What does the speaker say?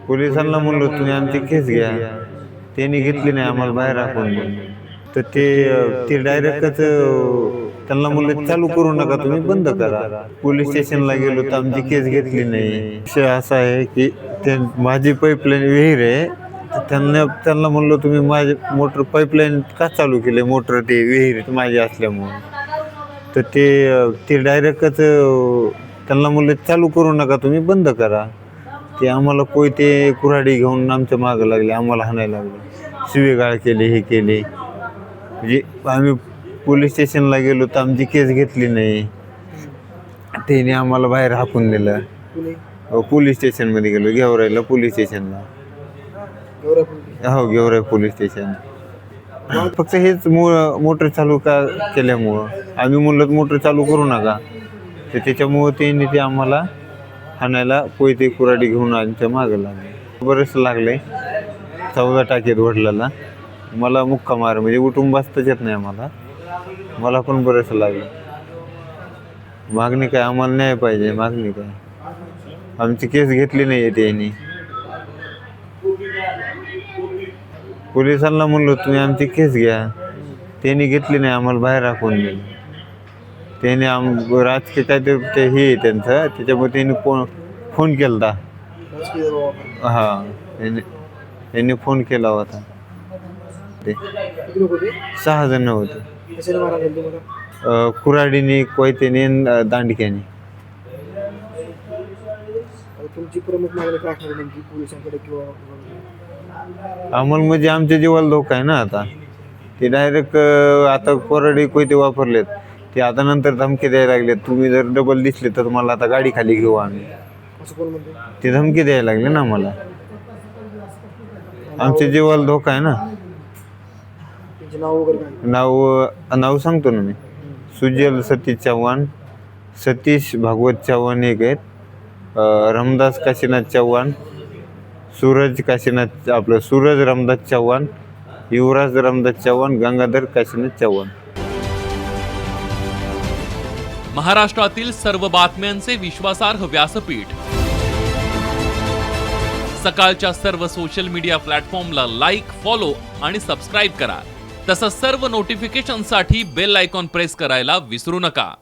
पोलिसांना म्हणलो तुम्ही आमची केस घ्या, त्यांनी घेतली नाही, आम्हाला बाहेर राखून तर ते डायरेक्टच त्यांना म्हणलं चालू करू नका, तुम्ही बंद करा. पोलीस स्टेशनला गेलो तर आमची केस घेतली नाही. विषय असा आहे की ते माझी पाईपलाईन विहीर आहे, तर त्यांना म्हणलो तुम्ही माझे मोटर पाईपलाईन का चालू केले, मोटर ते विहीर माझी असल्यामुळे. तर ते डायरेक्टच त्यांना म्हणलं चालू करू नका, तुम्ही बंद करा. ते आम्हाला कोयते कुऱ्हाडी घेऊन आमच्या मागं लागले, आम्हाला हाणायला लागले, शिवेगाळ केले, हे केले. म्हणजे आम्ही पोलीस स्टेशनला गेलो तर आमची केस घेतली नाही, त्याने आम्हाला बाहेर हाकून दिलं. पोलीस स्टेशनमध्ये गेलो, गेवराईला पोलीस स्टेशनला. हो, गेवराई पोलीस स्टेशन. फक्त हेच मोटर चालू का केल्यामुळं आम्ही म्हणलं मोटर चालू करू नका, तर त्याच्यामुळं ते आम्हाला हाणायला कोयते कुऱ्हाडी घेऊन आमच्या मागं लागले. बरंच लागले, 14 टाकेत वडलाला. मला मुक्का मार म्हणजे उठून बसताच येत नाही मला पण बरंच लागलं. मागणी काय, आम्हाला न्याय पाहिजे. मागणी काय, आमची केस घेतली नाही आहे त्यांनी. पोलिसांना म्हणलो तुम्ही आमची केस घ्या, त्यांनी घेतली नाही, आम्हाला बाहेर राखून दिलं. त्याने राजकीय काहीतरी ते हे आहे त्यांचं, त्याच्यामुळे त्यांनी फोन केला होता. हां, त्यांनी फोन केला होता. ते 6 जण होते, कुऱ्हाडीने, कोयतेने, दांडक्याने. तुमची प्रमुख मागणी काय असणार नेमकी पोलिसांकडे किंवा आम्हाला म्हणजे आमच्या जीवाला धोका आहे ना. आता ते डायरेक्ट आता कोरडे कोयते वापरलेत, ते आता नंतर धमकी द्यायला लागलेत, तुम्ही जर डबल दिसले तर तुम्हाला आता गाडी खाली घेऊ आम्ही. असं कोण म्हणते? ते धमकी द्यायला लागले ना आम्हाला. आमच्या जीवाला धोका आहे ना. त्यांचे नाव वगैरे काय? नाव सांगतो ना मी. सुजल सतीश चव्हाण, सतीश भागवत चव्हाण एक आहेत, रामदास काशीनाथ चव्हाण, सूरज रामदास चव्हाण, युवराज रामदास चव्हाण, गंगाधर काशीनाथ चव्हाण. महाराष्ट्रातील सर्व बातम्यांचे विश्वासार्ह व्यासपीठ. सकाळच्या सर्व सोशल मीडिया प्लॅटफॉर्मला लाईक, फॉलो आणि सबस्क्राईब करा. तसंच सर्व नोटिफिकेशनसाठी बेल आयकॉन प्रेस करायला विसरू नका.